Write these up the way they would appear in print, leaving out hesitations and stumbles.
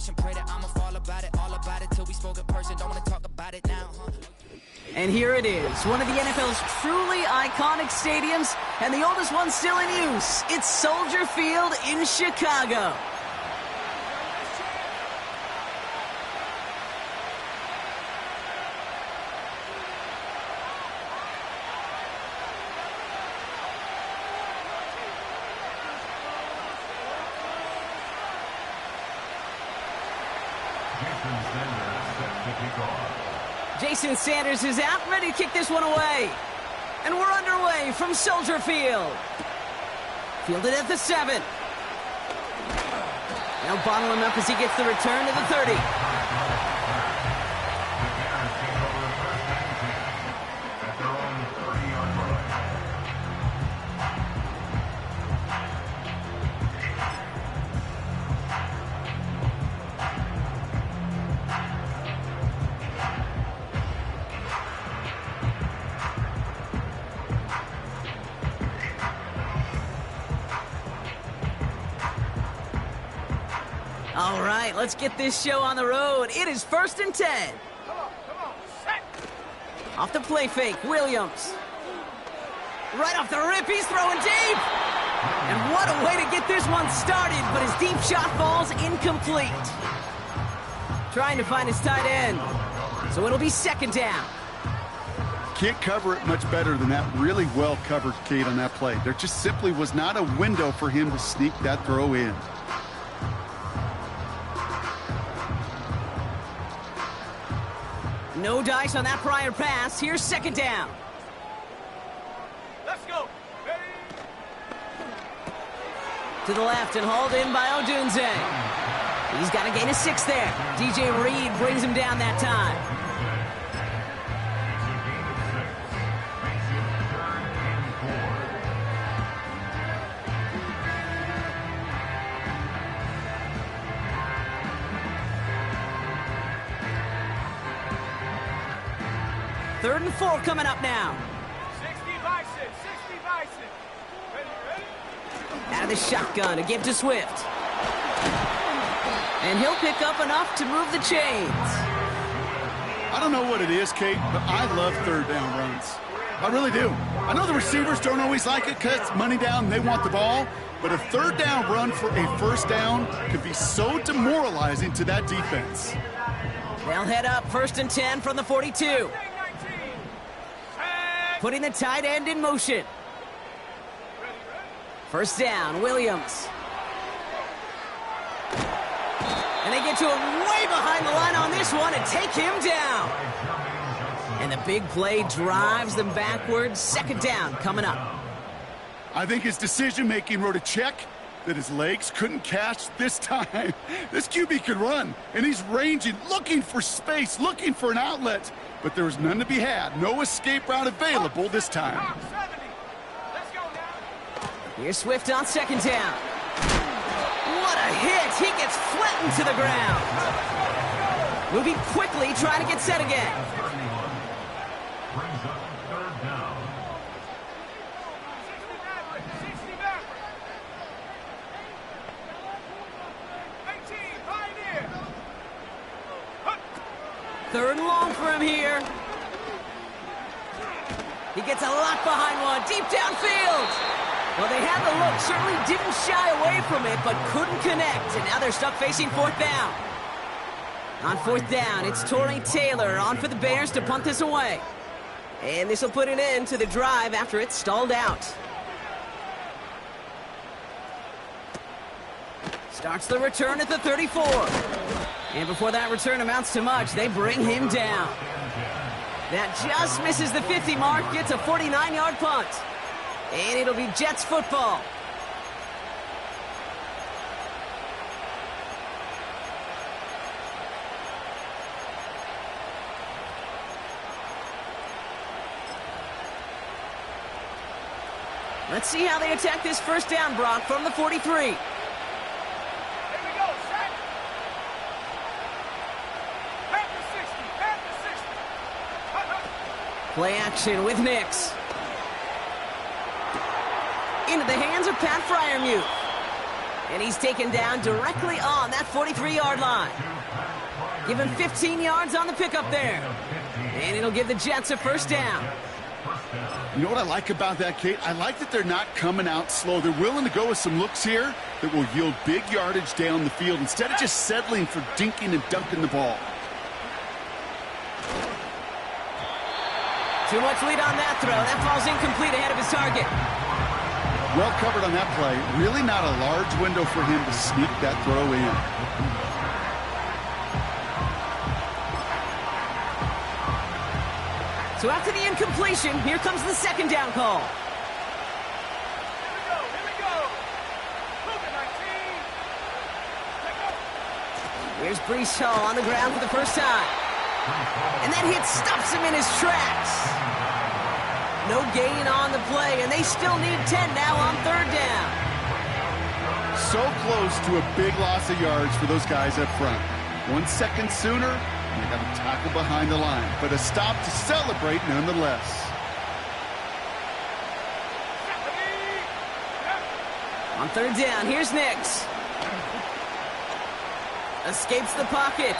situation. Pray that I'ma fall about it, all about it till we spoke in person. Don't wanna talk about it now, huh? And here it is, one of the NFL's truly iconic stadiums, and the oldest one still in use. It's Soldier Field in Chicago. Jason Sanders is out, ready to kick this one away. And we're underway from Soldier Field. Fielded at the 7. Now bottle him up as he gets the return to the 30. All right, let's get this show on the road. It is 1st and 10. Come on, set. Off the play fake, Williams. Right off the rip, he's throwing deep. And what a way to get this one started, but his deep shot falls incomplete. Trying to find his tight end. So it'll be 2nd down. Can't cover it much better than that. Really well covered, Kate, on that play. There just simply was not a window for him to sneak that throw in. No dice on that prior pass. Here's 2nd down. Let's go. Ready? To the left and hauled in by Odunze. He's got to gain a 6 there. DJ Reed brings him down that time. Third and 4 coming up now. 60 Bison. Ready? Out of the shotgun to give to Swift. And he'll pick up enough to move the chains. I don't know what it is, Kate, but I love 3rd down runs. I really do. I know the receivers don't always like it because it's money down and they want the ball, but a 3rd down run for a 1st down could be so demoralizing to that defense. They'll head up 1st and 10 from the 42. Putting the tight end in motion. 1st down, Williams. And they get to him way behind the line on this one and take him down. And the big play drives them backwards. 2nd down coming up. I think his decision-making wrote a check that his legs couldn't catch this time. This QB could run, and he's ranging, looking for space, looking for an outlet. But there was none to be had. No escape route available this time. Let's go now. Here's Swift on 2nd down. What a hit! He gets flattened to the ground. Moving quickly, trying to get set again. Brings up 3rd down. 60 backward. 18, pioneer. 3rd and long for him here. He gets a lock behind one, deep downfield. Well, they had the look, certainly didn't shy away from it, but couldn't connect. And now they're stuck facing 4th down. On 4th down, it's Torrey Taylor on for the Bears to punt this away. And this will put an end to the drive after it stalled out. Starts the return at the 34. And before that return amounts to much, they bring him down. That just misses the 50 mark, gets a 49-yard punt. And it'll be Jets football. Let's see how they attack this 1st down, Brock, from the 43. Play action with Nix. Into the hands of Pat Freiermuth. And he's taken down directly on that 43-yard line. Give him 15 yards on the pickup there. And it'll give the Jets a first down. You know what I like about that, Kate? I like that they're not coming out slow. They're willing to go with some looks here that will yield big yardage down the field instead of just settling for dinking and dunking the ball. Too much lead on that throw. That ball's incomplete ahead of his target. Well covered on that play. Really not a large window for him to sneak that throw in. So after the incompletion, here comes the second down call. Here we go. Look at 19. Here's Breece Hall on the ground for the first time. And that hit stops him in his tracks. No gain on the play, and they still need 10 now on third down. So close to a big loss of yards for those guys up front. 1 second sooner, and they got a tackle behind the line. But a stop to celebrate nonetheless. On third down, here's Nix. Escapes the pocket.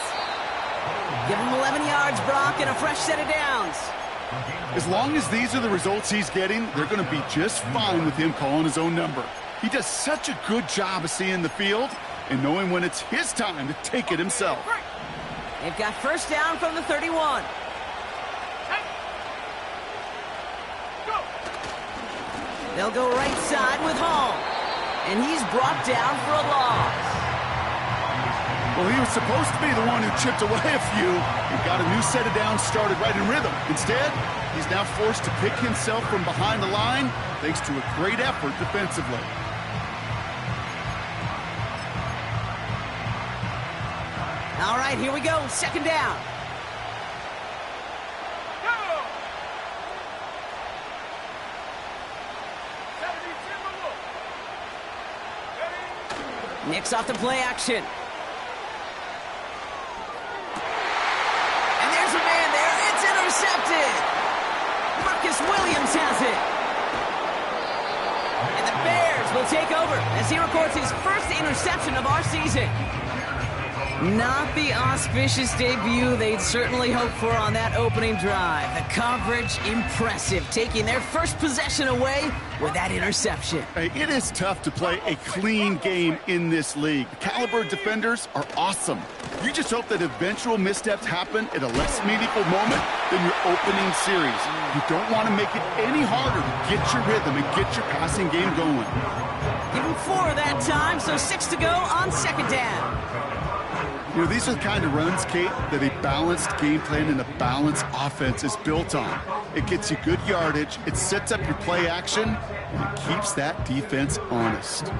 Give him 11 yards, Brock, and a fresh set of downs. As long as these are the results he's getting, they're going to be just fine with him calling his own number. He does such a good job of seeing the field and knowing when it's his time to take it himself. They've got first down from the 31. They'll go right side with Hall. And he's brought down for a loss. Well, he was supposed to be the one who chipped away a few and got a new set of downs started right in rhythm. Instead, he's now forced to pick himself from behind the line thanks to a great effort defensively. All right, here we go. Second down. Nix off the play action. And there's a man there. It's intercepted. Marcus Williams has it. And the Bears will take over as he records his first interception of our season. Not the auspicious debut they'd certainly hoped for on that opening drive. The coverage, impressive, taking their first possession away with that interception. Hey, it is tough to play a clean game in this league. The caliber of defenders are awesome. You just hope that eventual missteps happen at a less meaningful moment than your opening series. You don't want to make it any harder to get your rhythm and get your passing game going. Give him 4 that time, so 6 to go on second down. You know, these are the kind of runs, Kate, that a balanced game plan and a balanced offense is built on. It gets you good yardage, it sets up your play action, and it keeps that defense honest.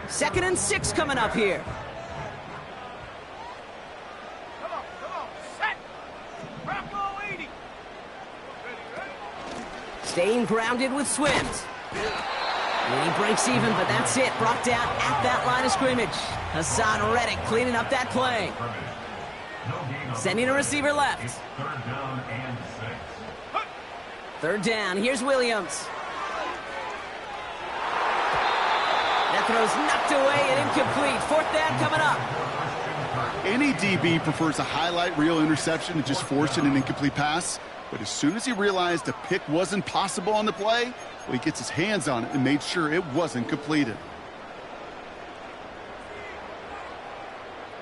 2nd and 6 coming up here. Come on, set. Bravo 80. Staying grounded with Swims. And he breaks even, but that's it. Brought down at that line of scrimmage. Hassan Reddick cleaning up that play. Sending a receiver left. Third down. Here's Williams. That throw's knocked away and incomplete. 4th down coming up. Any DB prefers a highlight reel interception to just forcing an incomplete pass. But as soon as he realized a pick wasn't possible on the play, well, he gets his hands on it and made sure it wasn't completed.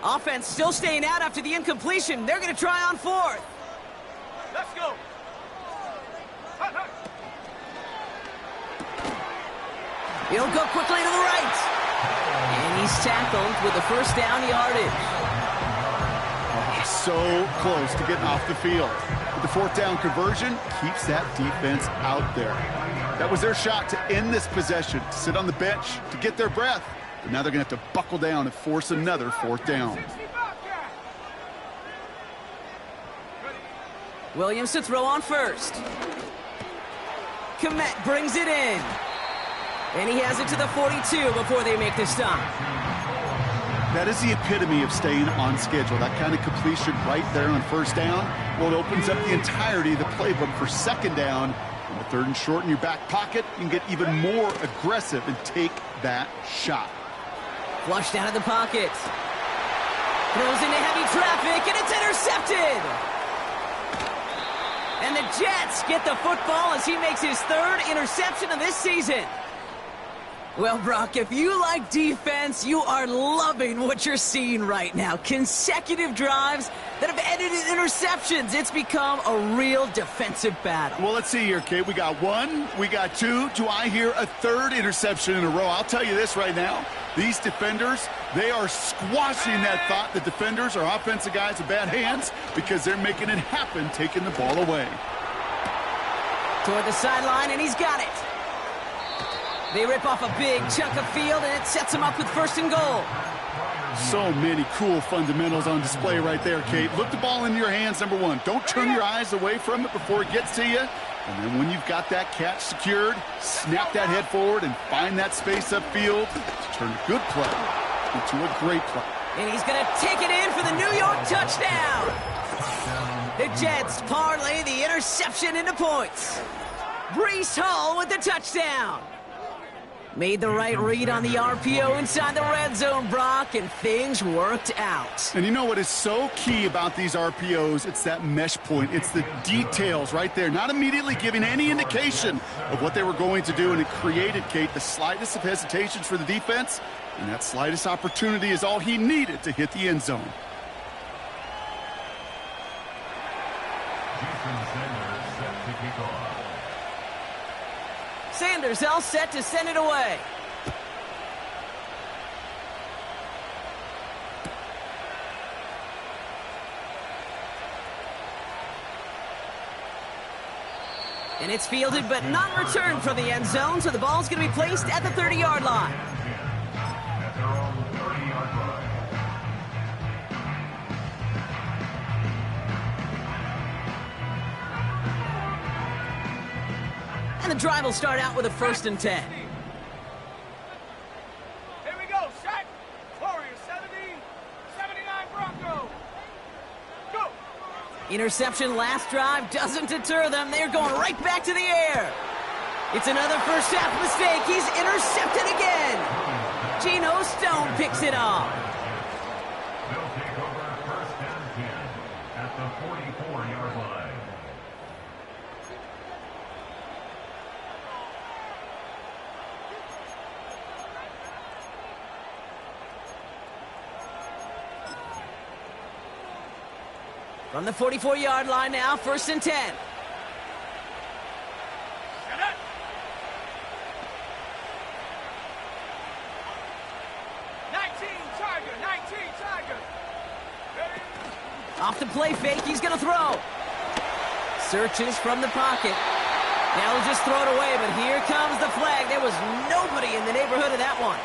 Offense still staying out after the incompletion. They're going to try on 4th. Let's go. He'll go quickly to the right. And he's tackled with the first down yardage. So close to getting off the field. But the 4th down conversion keeps that defense out there. That was their shot to end this possession, to sit on the bench, to get their breath. But now they're going to have to buckle down and force another 4th down. Williams to throw on first. Kmet brings it in. And he has it to the 42 before they make the stop. That is the epitome of staying on schedule. That kind of completion right there on first down. Well, it opens up the entirety of the playbook for second down. On the 3rd and short in your back pocket, you can get even more aggressive and take that shot. Flushed out of the pocket. Throws into heavy traffic, and it's intercepted! And the Jets get the football as he makes his third interception of this season. Well, Brock, if you like defense, you are loving what you're seeing right now. Consecutive drives that have ended in interceptions. It's become a real defensive battle. Well, let's see here, Kate. We got one, we got two. Do I hear a third interception in a row? I'll tell you this right now. These defenders, they are squashing that thought that defenders are offensive guys with bad hands because they're making it happen, taking the ball away. Toward the sideline, and he's got it. They rip off a big chunk of field, and it sets them up with 1st and goal. So many cool fundamentals on display right there, Kate. Look the ball into your hands, number one. Don't turn your eyes away from it before it gets to you. And then when you've got that catch secured, snap that head forward and find that space upfield to turn a good play into a great play. And he's going to take it in for the New York touchdown. The Jets parlay the interception into points. Breece Hall with the touchdown. Made the right read on the RPO inside the red zone, Brock, and things worked out. And you know what is so key about these RPOs? It's that mesh point. It's the details right there. Not immediately giving any indication of what they were going to do, and it created, Kate, the slightest of hesitations for the defense, and that slightest opportunity is all he needed to hit the end zone. Sanders all set to send it away. And it's fielded but not returned from the end zone, so the ball's going to be placed at the 30-yard line. And the drive will start out with a 1st and 10. Here we go, set. Warriors 70, 79 Broncos. Go. Interception last drive doesn't deter them. They're going right back to the air. It's another first half mistake. He's intercepted again. Geno Stone picks it off. They'll take over 1st and 10 at the 44-yard line. From the 44-yard line now, 1st and 10. Set it. Tiger. Ready? Off the play fake, he's going to throw. Searches from the pocket. Now he'll just throw it away, but here comes the flag. There was nobody in the neighborhood of that one.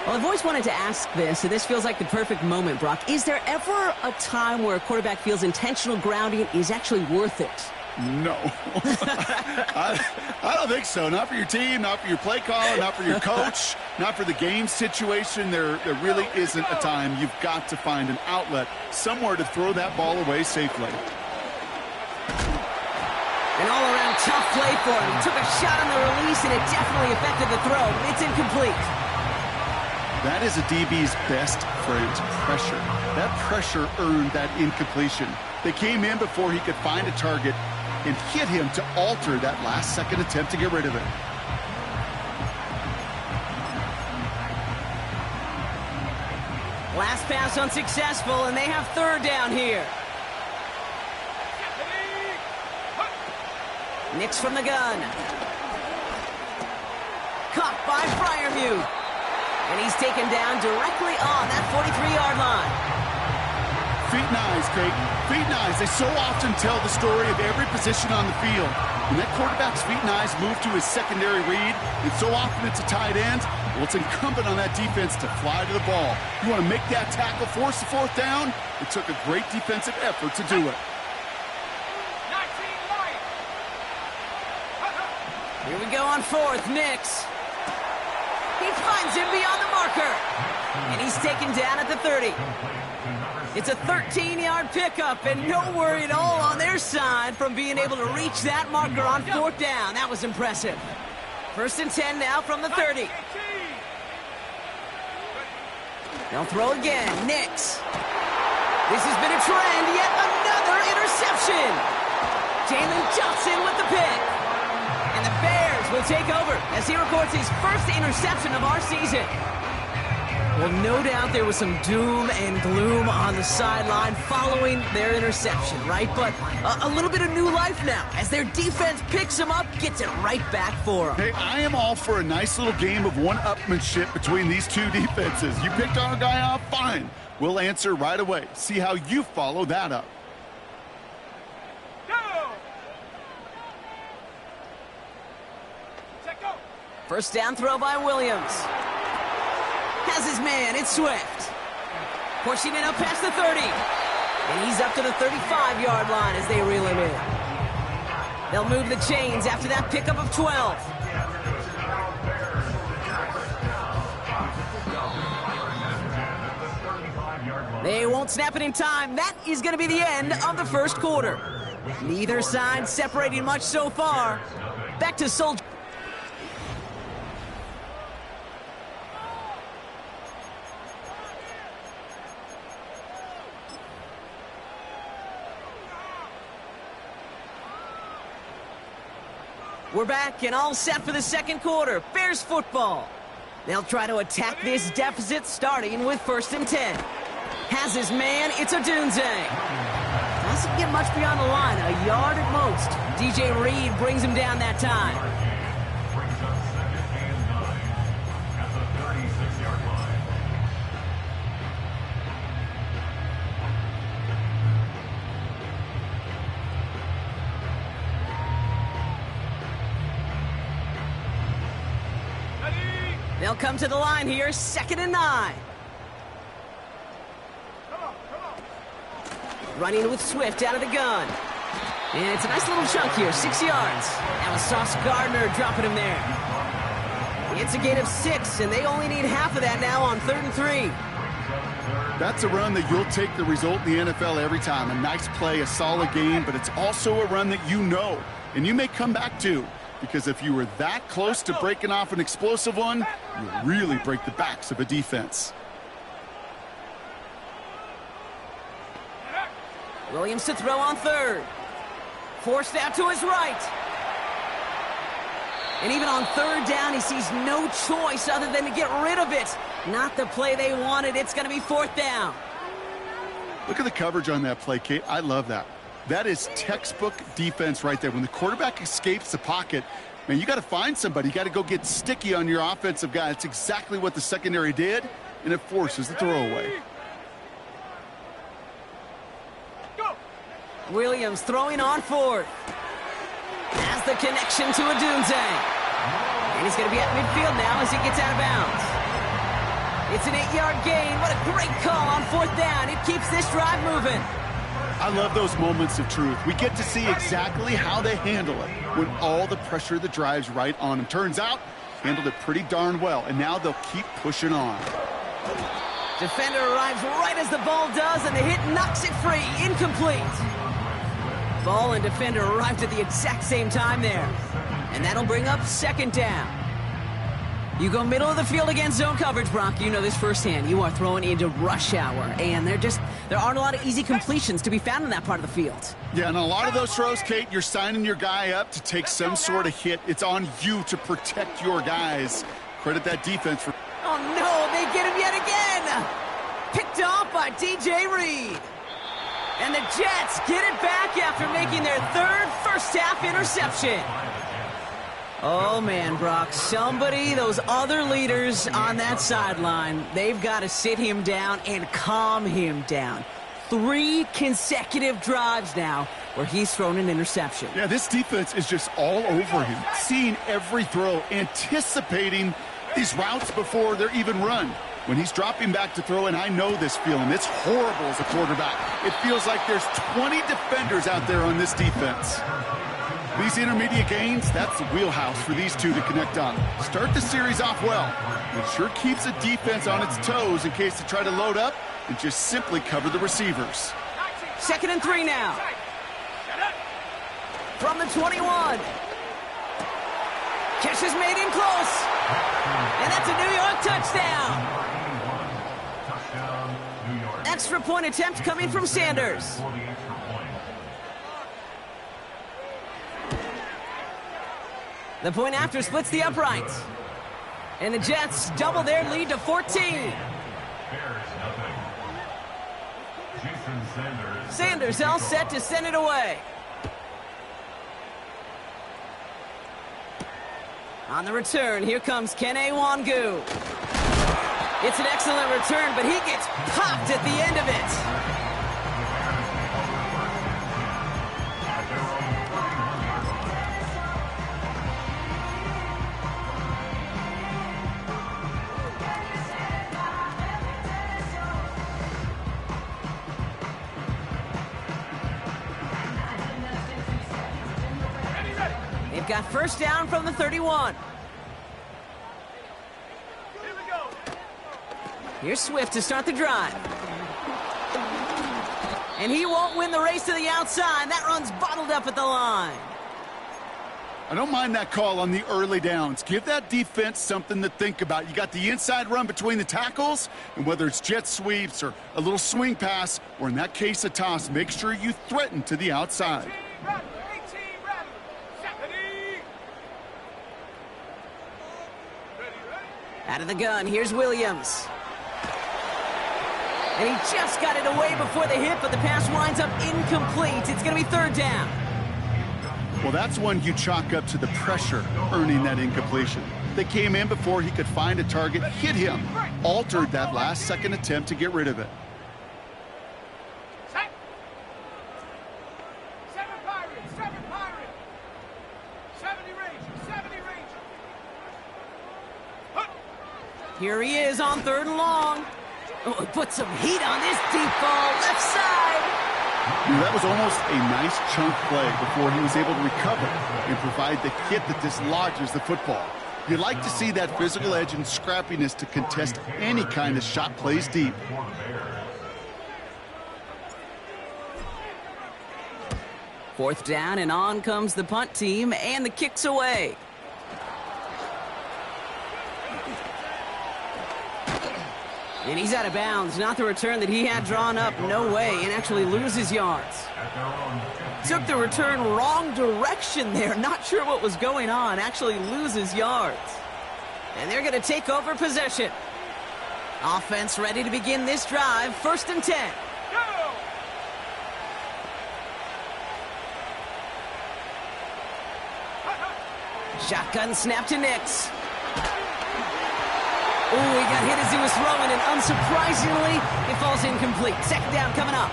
Well, I've always wanted to ask this, and this feels like the perfect moment, Brock. Is there ever a time where a quarterback feels intentional grounding is actually worth it? No. I don't think so. Not for your team, not for your play caller, not for your coach, not for the game situation. There really isn't a time. You've got to find an outlet, somewhere to throw that ball away safely. An all-around tough play for him. He took a shot on the release, and it definitely affected the throw. It's incomplete. That is a DB's best friend, pressure. That pressure earned that incompletion. They came in before he could find a target and hit him to alter that last-second attempt to get rid of it. Last pass unsuccessful, and they have 3rd down here. Nix from the gun. Caught by Freiermuth. And he's taken down directly on that 43-yard line. Feet and eyes, Kate. Feet and eyes. They so often tell the story of every position on the field. When that quarterback's feet and eyes move to his secondary read, and so often it's a tight end, well, it's incumbent on that defense to fly to the ball. You want to make that tackle, force the 4th down? It took a great defensive effort to do it. Here we go on 4th, Nix. He finds him beyond the marker. And he's taken down at the 30. It's a 13-yard pickup, and no worry at all on their side from being able to reach that marker on 4th down. That was impressive. 1st and 10 now from the 30. They'll throw again. Nix. This has been a trend. Yet another interception. Jalen Johnson with the pick. And the Bears will take over as he records his first interception of our season. Well, no doubt there was some doom and gloom on the sideline following their interception, right? But a little bit of new life now as their defense picks them up, gets it right back for them. Hey, I am all for a nice little game of one-upmanship between these two defenses. You picked our guy off, fine. We'll answer right away. See how you follow that up. Go! Check go! First down throw by Williams. Has his man, it's Swift. Pushing it up past the 30. And he's up to the 35-yard line as they reel him in. They'll move the chains after that pickup of 12. They won't snap it in time. That is going to be the end of the first quarter. Neither side separating much so far. Back to Soldier. We're back and all set for the second quarter. Bears football. They'll try to attack this deficit starting with 1st and 10. Has his man, it's Odunze. Doesn't get much beyond the line, a yard at most. DJ Reed brings him down that time. Brings up 2nd and 9 at the 36-yard line. Ready? They'll come to the line here, 2nd and 9. Come on. Running with Swift out of the gun. And it's a nice little chunk here, 6 yards. That was Sauce Gardner dropping him there. It's a gain of 6, and they only need half of that now on 3rd and 3. That's a run that you'll take the result in the NFL every time. A nice play, a solid game, but it's also a run that you know, and you may come back to. Because if you were that close to breaking off an explosive one, you'll really break the backs of a defense. Williams to throw on 3rd. Forced out to his right. And even on 3rd down, he sees no choice other than to get rid of it. Not the play they wanted. It's going to be 4th down. Look at the coverage on that play, Kate. I love that. That is textbook defense right there. When the quarterback escapes the pocket, man, you got to find somebody. You got to go get sticky on your offensive guy. That's exactly what the secondary did, and it forces the throwaway. Go! Williams throwing on 4th. Has the connection to Odunze. And he's going to be at midfield now as he gets out of bounds. It's an 8-yard gain. What a great call on 4th down. It keeps this drive moving. I love those moments of truth. We get to see exactly how they handle it when all the pressure of the drive's right on them. Turns out, handled it pretty darn well, and now they'll keep pushing on. Defender arrives right as the ball does, and the hit knocks it free. Incomplete. Ball and defender arrived at the exact same time there. And that'll bring up 2nd down. You go middle of the field against zone coverage, Brock. You know this firsthand. You are throwing into rush hour, and there aren't a lot of easy completions to be found in that part of the field. Yeah, and a lot of those throws, Kate, you're signing your guy up to take some sort of hit. It's on you to protect your guys. Credit that defense for... Oh, no, they get him yet again. Picked off by DJ Reed. And the Jets get it back after making their 3rd first-half interception. Oh, man, Brock, those other leaders on that sideline, they've got to sit him down and calm him down. 3 consecutive drives now where he's thrown an interception. Yeah, this defense is just all over him, seeing every throw, anticipating these routes before they're even run. When he's dropping back to throw, and I know this feeling, it's horrible as a quarterback. It feels like there's 20 defenders out there on this defense. These intermediate gains, that's the wheelhouse for these two to connect on. Start the series off well. It sure keeps the defense on its toes in case they try to load up and just simply cover the receivers. 2nd and 3 now. From the 21. Catch is made in close. And that's a New York touchdown. extra point attempt coming from Sanders. For the extra point. The point after splits the uprights. And the Jets double their lead to 14. Bears nothing. Jason Sanders. Sanders all set to send it away. On the return, here comes Kene Wangu. It's an excellent return, but he gets popped at the end of it. They've got first down from the 31. Here we go. Here's Swift to start the drive. And he won't win the race to the outside. That run's bottled up at the line. I don't mind that call on the early downs. Give that defense something to think about. You got the inside run between the tackles, and whether it's jet sweeps or a little swing pass, or in that case, a toss, make sure you threaten to the outside. 18 Rattler, 18 Rattler. Set. Ready. Out of the gun, here's Williams. And he just got it away before the hit, but the pass winds up incomplete. It's going to be third down. Well, that's one you chalk up to the pressure earning that incompletion. They came in before he could find a target, hit him, altered that last-second attempt to get rid of it. Set. 7 Pirates, 7 Pirates. 70 Rangers, 70 Rangers. Hut. Here he is on third and long. Oh, put some heat on this deep ball, left side. That was almost a nice chunk play before he was able to recover and provide the hit that dislodges the football. You like to see that physical edge and scrappiness to contest any kind of shot plays deep. Fourth down, and on comes the punt team, and the kick's away. And he's out of bounds. Not the return that he had drawn up. No way. And actually loses yards. Took the return wrong direction there. Not sure what was going on. Actually loses yards. And they're going to take over possession. Offense ready to begin this drive. First and 10. Go. Shotgun snap to Nix. Ooh, he got hit as he was throwing, and unsurprisingly, it falls incomplete. Second down coming up.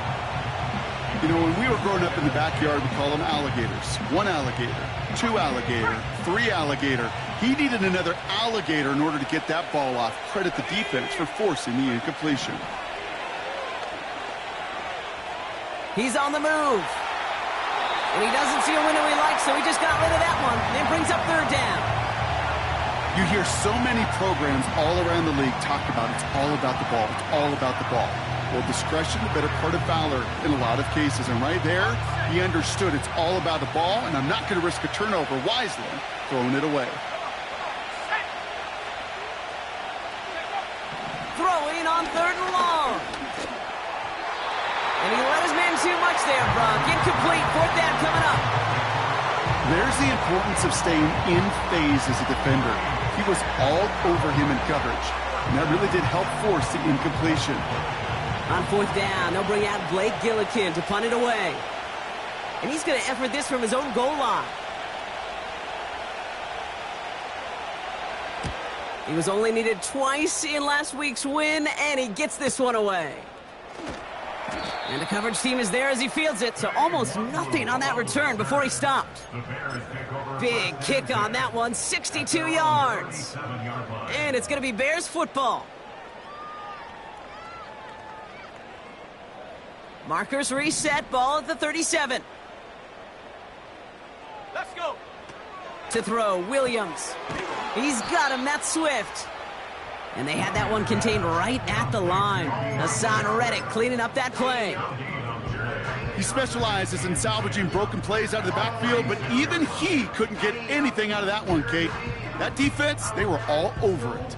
You know, when we were growing up in the backyard, we call them alligators. 1 alligator, 2 alligator, 3 alligator. He needed another alligator in order to get that ball off. Credit the defense for forcing the incompletion. He's on the move. And he doesn't see a window he likes, so he just got rid of that one. And it brings up third down. You hear so many programs all around the league talk about it's all about the ball. It's all about the ball. Well, discretion, the better part of valor in a lot of cases. And right there, he understood it's all about the ball, and I'm not going to risk a turnover wisely, throwing it away. Throwing on third and long. And he let his man too much there, Brock. Incomplete. Fourth down coming up. There's the importance of staying in phase as a defender. He was all over him in coverage, and that really did help force the incompletion. On fourth down, they'll bring out Blake Gillikin to punt it away. And he's going to effort this from his own goal line. He was only needed twice in last week's win, and he gets this one away. And the coverage team is there as he fields it, so almost nothing on that return before he stopped. Big kick on that one, 62 yards. And it's going to be Bears football. Markers reset, ball at the 37. Let's go. To throw, Williams. He's got him, that's Swift. And they had that one contained right at the line. Hassan Reddick cleaning up that play. He specializes in salvaging broken plays out of the backfield, but even he couldn't get anything out of that one, Kate. That defense, they were all over it.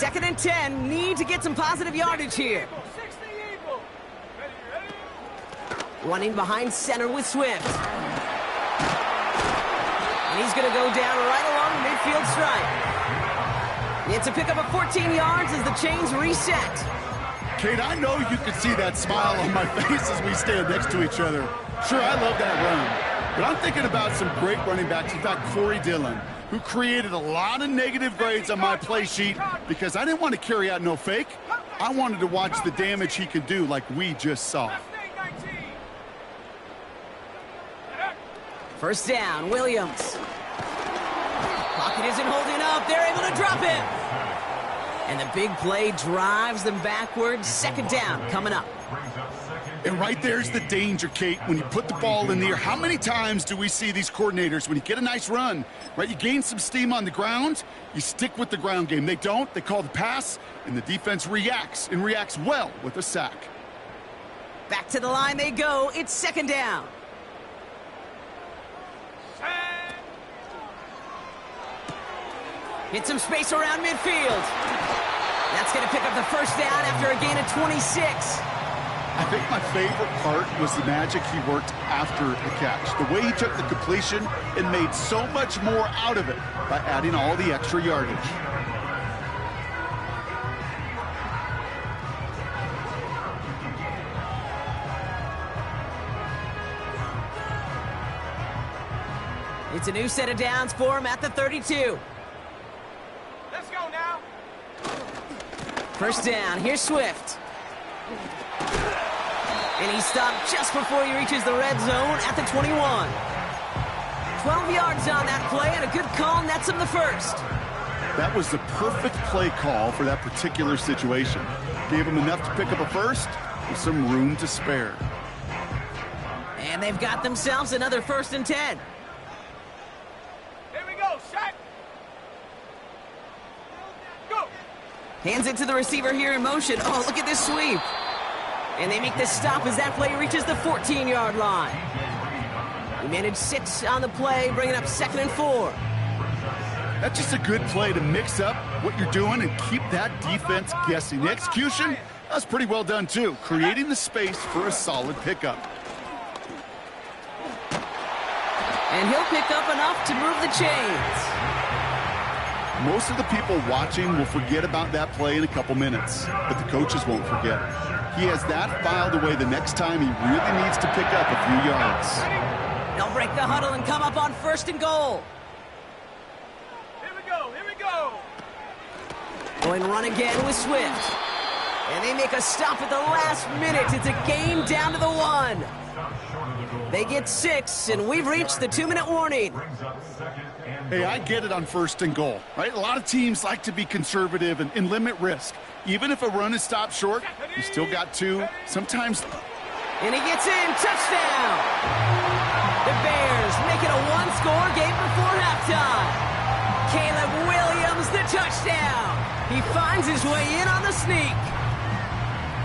2nd and 10. Need to get some positive yardage here. 60 Eagle. Ready, ready? Running behind center with Swift. And he's going to go down right along the midfield stripe. It's a pickup of 14 yards as the chains reset. Kate, I know you can see that smile on my face as we stand next to each other. Sure, I love that run. But I'm thinking about some great running backs. In fact, Corey Dillon, who created a lot of negative grades on my play sheet because I didn't want to carry out no fake. I wanted to watch the damage he could do like we just saw. Left knee, 19. First down, Williams. Pocket isn't holding up. They're able to drop him. And the big play drives them backwards. 2nd down coming up. And right there's the danger, Kate, when you put the ball in the air. How many times do we see these coordinators, when you get a nice run, right, you gain some steam on the ground, you stick with the ground game. They don't. They call the pass, and the defense reacts, and reacts well with a sack. Back to the line they go. It's 2nd down. Hit some space around midfield. That's going to pick up the first down after a gain of 26. I think my favorite part was the magic he worked after the catch. The way he took the completion and made so much more out of it by adding all the extra yardage. It's a new set of downs for him at the 32. Let's go now. First down, here's Swift. And he stopped just before he reaches the red zone at the 21. 12 yards on that play, and a good call nets him the first. That was the perfect play call for that particular situation. Gave him enough to pick up a first with some room to spare. And they've got themselves another 1st and 10. Here we go. Set. Go. Hands it to the receiver here in motion. Oh, look at this sweep. And they make this stop as that play reaches the 14-yard line. We managed 6 on the play, bringing up 2nd and 4. That's just a good play to mix up what you're doing and keep that defense guessing. The execution, that's pretty well done too, creating the space for a solid pickup. And he'll pick up enough to move the chains. Most of the people watching will forget about that play in a couple minutes, but the coaches won't forget. He has that filed away the next time he really needs to pick up a few yards. They'll break the huddle and come up on 1st and goal. Here we go. Here we go. Going run again with Swift. And they make a stop at the last minute. It's a gain down to the 1. They get 6, and we've reached the 2-minute warning. Hey, I get it on 1st and goal, right? A lot of teams like to be conservative and limit risk. Even if a run is stopped short, you still got 2. Sometimes. And he gets in. Touchdown. The Bears make it a 1-score game before halftime. Caleb Williams, the touchdown. He finds his way in on the sneak.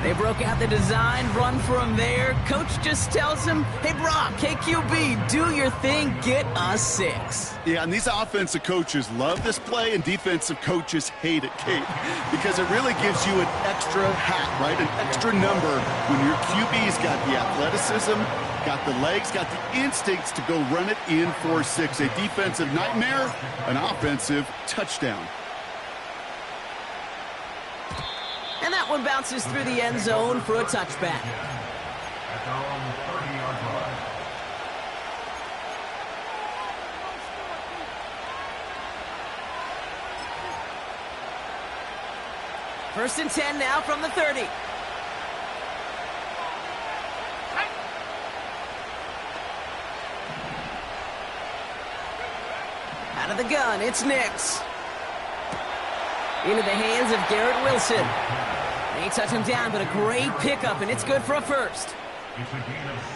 They broke out the design run for him there. Coach just tells him, hey, Brock, KQB, do your thing, get us 6. Yeah, and these offensive coaches love this play, and defensive coaches hate it, Kate, because it really gives you an extra hat, right? An extra number when your QB's got the athleticism, got the legs, got the instincts to go run it in for 6. A defensive nightmare, an offensive touchdown. And that one bounces through the end zone for a touchback. At their own 30-yard line. First and 10 now from the 30. Out of the gun, it's Nix. Into the hands of Garrett Wilson. They touch him down, but a great pickup, and it's good for a first.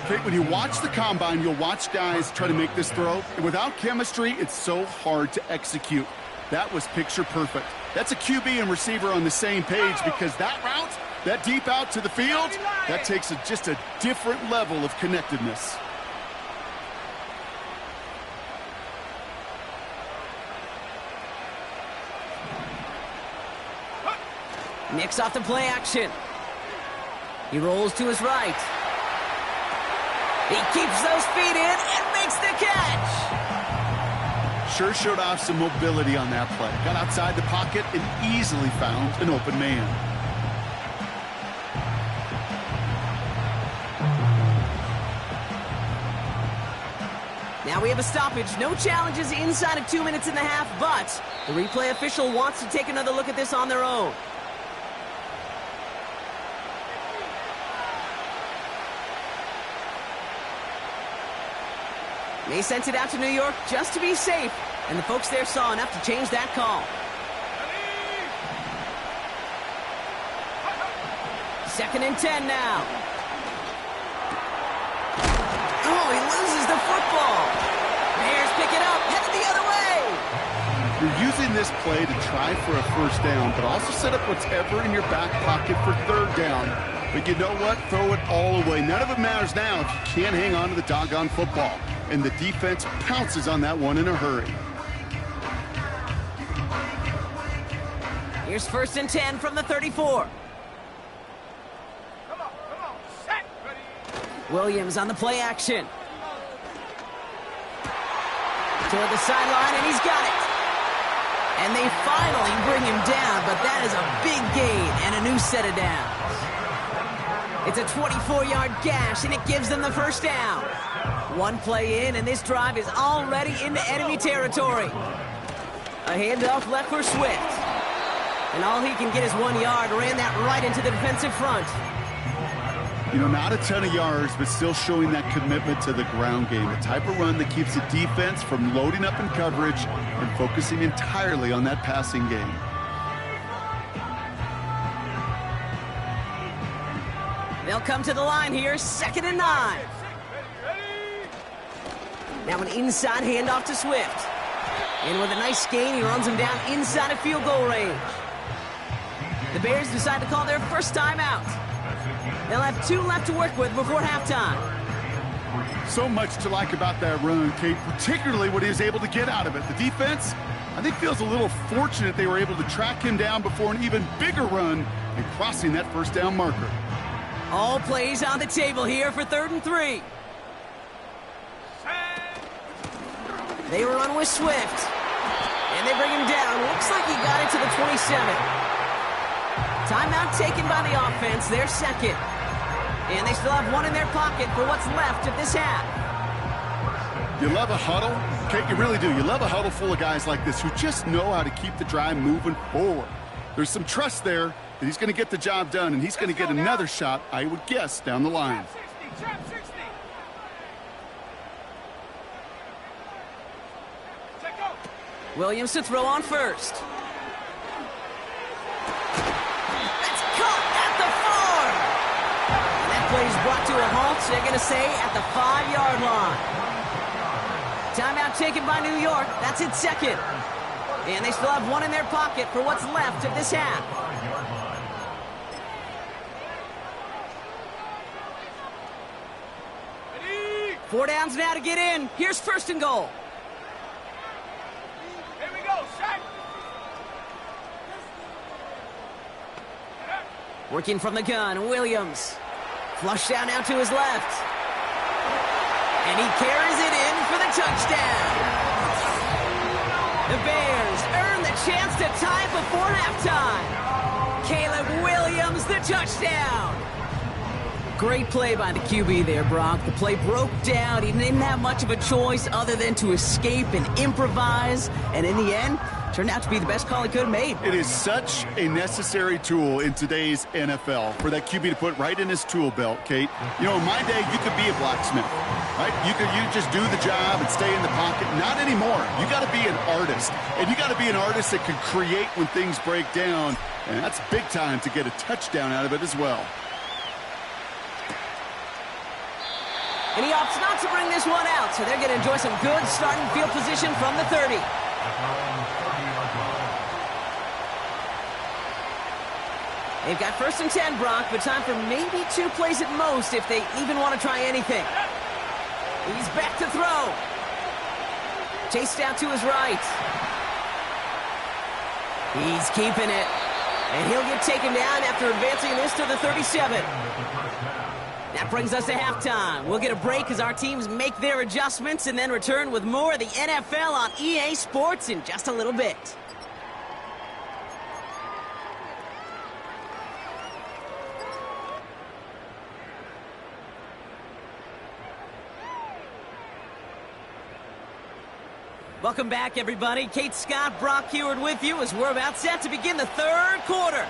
Kate, when you watch the combine, you'll watch guys try to make this throw. And without chemistry, it's so hard to execute. That was picture perfect. That's a QB and receiver on the same page, because that route, that deep out to the field, that takes just a different level of connectedness. Nicks off the play action. He rolls to his right. He keeps those feet in and makes the catch. Sure showed off some mobility on that play. Got outside the pocket and easily found an open man. Now we have a stoppage. No challenges inside of 2 minutes and a half, but the replay official wants to take another look at this on their own. They sent it out to New York just to be safe, and the folks there saw enough to change that call. Second and 10 now. Oh, he loses the football. Bears pick it up, headed the other way. You're using this play to try for a first down, but also set up whatever in your back pocket for third down. But you know what? Throw it all away. None of it matters now if you can't hang on to the doggone football. And the defense pounces on that one in a hurry. Here's first and 10 from the 34. Come on, set, ready. Williams on the play action. Toward the sideline, and he's got it. And they finally bring him down, but that is a big gain and a new set of downs. It's a 24-yard gash, and it gives them the first down. One play in, and this drive is already into enemy territory. A handoff left for Swift. And all he can get is 1 yard. Ran that right into the defensive front. You know, not a ton of yards, but still showing that commitment to the ground game. The type of run that keeps the defense from loading up in coverage and focusing entirely on that passing game. They'll come to the line here, 2nd and 9. Now an inside handoff to Swift. And with a nice gain, he runs him down inside of field goal range. The Bears decide to call their first timeout. They'll have 2 left to work with before halftime. So much to like about that run, Kate, particularly what he was able to get out of it. The defense, I think, feels a little fortunate they were able to track him down before an even bigger run and crossing that first down marker. All plays on the table here for 3rd and 3. They run with Swift. And they bring him down. Looks like he got it to the 27. Timeout taken by the offense. They're second. And they still have 1 in their pocket for what's left of this half. You love a huddle? Kate, you really do. You love a huddle full of guys like this who just know how to keep the drive moving forward. There's some trust there that he's going to get the job done, and he's going to get another shot, I would guess, down the line. Trap 60. Check go. Williams to throw on first. That's caught at the 4. And that play is brought to a halt, so they're going to say at the 5-yard line. Timeout taken by New York. That's its second. And they still have 1 in their pocket for what's left of this half. Ready. 4 downs now to get in. Here's first and goal. Here we go, set. Working from the gun, Williams. Flush down now to his left. And he carries it in for the touchdown. The Bears earn the chance to tie it before halftime. Caleb Williams, the touchdown. Great play by the QB there, Brock. The play broke down. He didn't have much of a choice other than to escape and improvise. And in the end, turned out to be the best call he could have made. It is such a necessary tool in today's NFL for that QB to put right in his tool belt, Kate. You know, in my day, you could be a blacksmith, right? You just do the job and stay in the pocket. Not anymore. You got to be an artist, and you got to be an artist that can create when things break down, and that's big time to get a touchdown out of it as well. And he opts not to bring this one out, so they're going to enjoy some good starting field position from the 30. They've got first and 10, Brock, but time for maybe 2 plays at most if they even want to try anything. He's back to throw. Chased out to his right. He's keeping it. And he'll get taken down after advancing this to the 37. That brings us to halftime. We'll get a break as our teams make their adjustments and then return with more of the NFL on EA Sports in just a little bit. Welcome back, everybody. Kate Scott, Brock Heward with you as we're about set to begin the third quarter.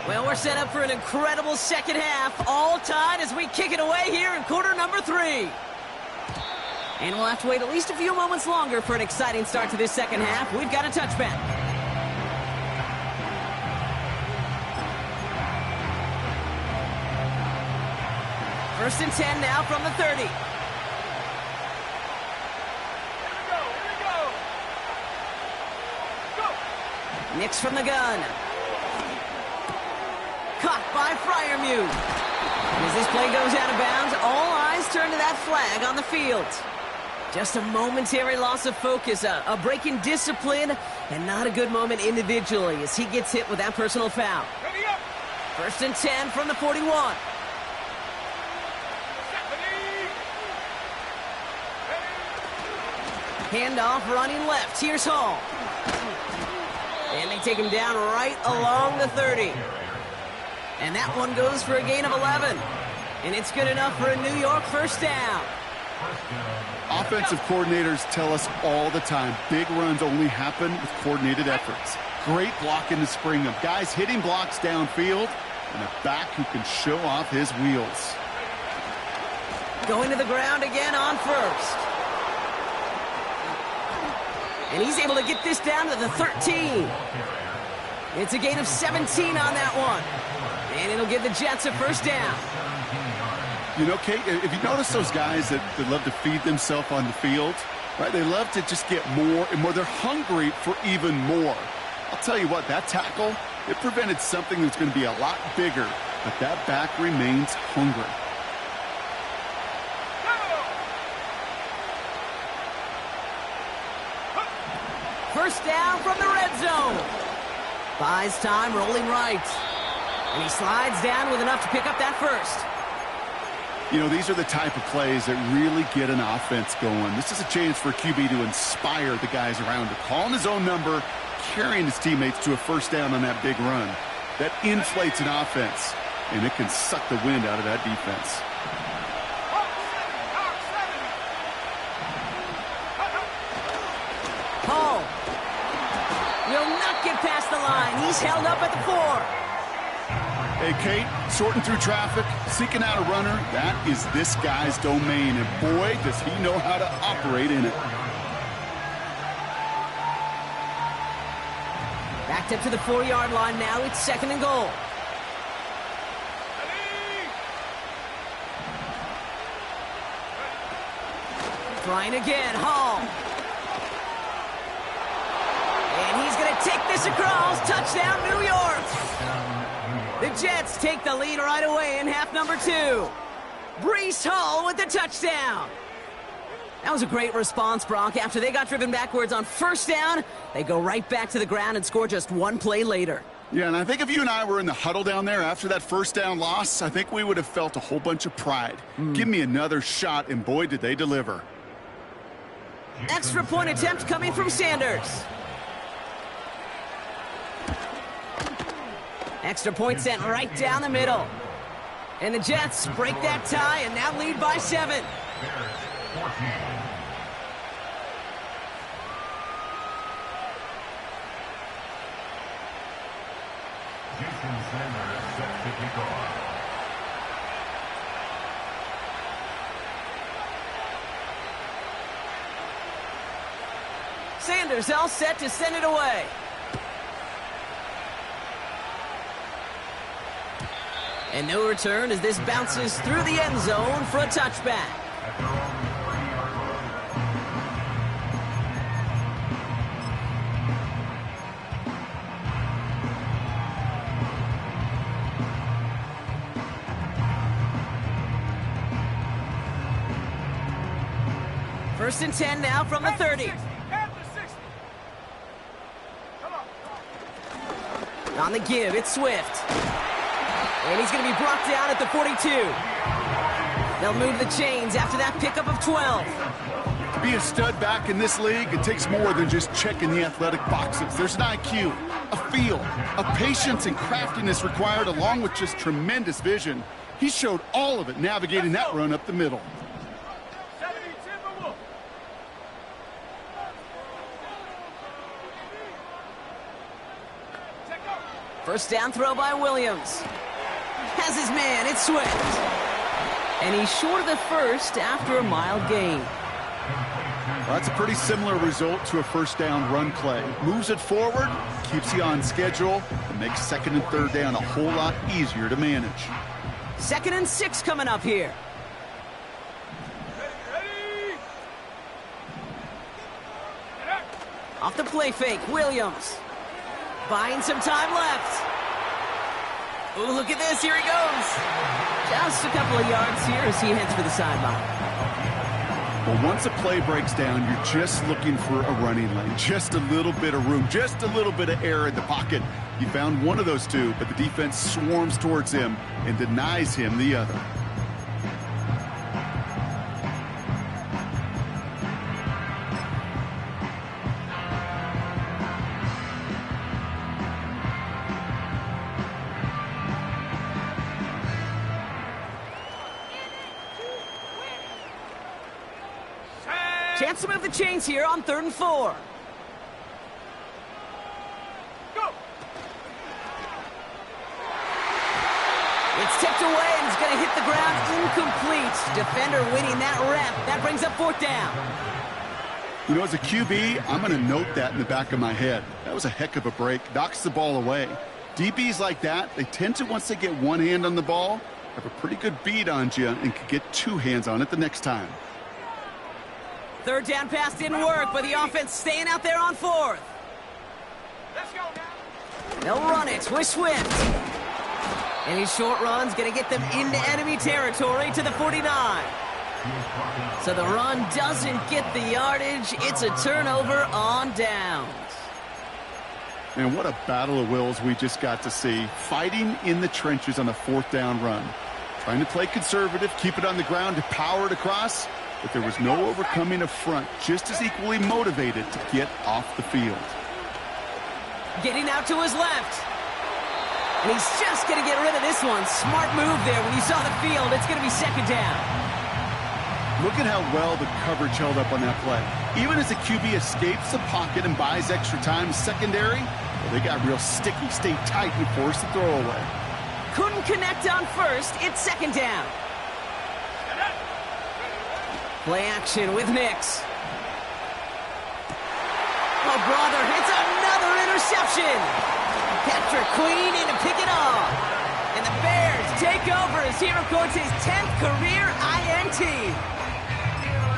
Well, we're set up for an incredible second half, all tied as we kick it away here in quarter number 3. And we'll have to wait at least a few moments longer for an exciting start to this second half. We've got a touchback. First and 10 now from the 30. Nix from the gun. Caught by Freiermuth. And as this play goes out of bounds, all eyes turn to that flag on the field. Just a momentary loss of focus, a break in discipline, and not a good moment individually as he gets hit with that personal foul. First and 10 from the 41. Handoff running left. Here's Hall. And they take him down right along the 30. And that one goes for a gain of 11. And it's good enough for a New York first down. Offensive coordinators tell us all the time, big runs only happen with coordinated efforts. Great block in the spring of guys hitting blocks downfield and a back who can show off his wheels. Going to the ground again on first. And he's able to get this down to the 13. It's a gain of 17 on that one. And it'll give the Jets a first down. You know, Kate, if you notice those guys that love to feed themselves on the field, right? They love to just get more and more. They're hungry for even more. I'll tell you what, that tackle, it prevented something that's going to be a lot bigger. But that back remains hungry. First down from the red zone. Buys time, rolling right. And he slides down with enough to pick up that first. You know, these are the type of plays that really get an offense going. This is a chance for QB to inspire the guys around him. Calling his own number, carrying his teammates to a first down on that big run. That inflates an offense, and it can suck the wind out of that defense. Hall will not get past the line. He's held up at the 4. Hey, Kate, sorting through traffic, seeking out a runner, that is this guy's domain, and boy, does he know how to operate in it. Backed up to the 4-yard line now. It's second and goal. Trying again, Hall. And he's going to take this across. Touchdown, New York. The Jets take the lead right away in half number 2. Breece Hall with the touchdown. That was a great response, Brock. After they got driven backwards on first down, they go right back to the ground and score just one play later. Yeah, and I think if you and I were in the huddle down there after that first down loss, I think we would have felt a whole bunch of pride. Give me another shot, and boy, did they deliver. Extra point attempt coming from Sanders. Extra point sent right down the middle. And the Jets break that tie and now lead by 7. Houston Sanders set to kick off. Sanders all set to send it away. And no return as this bounces through the end zone for a touchback. First and 10 now from the 30. On the give, it's Swift. And he's going to be brought down at the 42. They'll move the chains after that pickup of 12. To be a stud back in this league, it takes more than just checking the athletic boxes. There's an IQ, a feel, a patience and craftiness required, along with just tremendous vision. He showed all of it navigating that run up the middle. 70 Timberwolves. Check out. First down throw by Williams. Has his man, it's Swift. And he's short of the first after a mild gain. Well, that's a pretty similar result to a first down run play. Moves it forward, keeps you on schedule, and makes second and third down a whole lot easier to manage. 2nd and 6 coming up here. Ready. Get up. Off the play fake, Williams. Buying some time left. Oh, look at this, here he goes. Just a couple of yards here as he heads for the sideline. Well, once a play breaks down, you're just looking for a running lane. Just a little bit of room, just a little bit of air in the pocket. You found one of those two, but the defense swarms towards him and denies him the other. Chance to move the chains here on 3rd and 4. Go. It's tipped away and it's going to hit the ground incomplete. Defender winning that rep. That brings up 4th down. You know, as a QB, I'm going to note that in the back of my head. That was a heck of a break. Knocks the ball away. DBs like that, they tend to, once they get one hand on the ball, have a pretty good beat on you and can get 2 hands on it the next time. 3rd down pass didn't work, but the offense staying out there on 4th. Let's go now. They'll run it with Swift. And his short run's going to get them into enemy territory to the 49. So the run doesn't get the yardage. It's a turnover on downs. And what a battle of wills we just got to see. Fighting in the trenches on a 4th down run. Trying to play conservative, keep it on the ground to power it across. But there was no overcoming a front, just as equally motivated to get off the field. Getting out to his left. And he's just going to get rid of this one. Smart move there. When you saw the field, it's going to be 2nd down. Look at how well the coverage held up on that play. Even as the QB escapes the pocket and buys extra time secondary, well, they got real sticky, stayed tight, and forced the throw away. Couldn't connect on 1st. It's 2nd down. Play action with Nix. Oh, brother, it's another interception. Patrick Queen in to pick it off. And the Bears take over as he records his 10th career INT.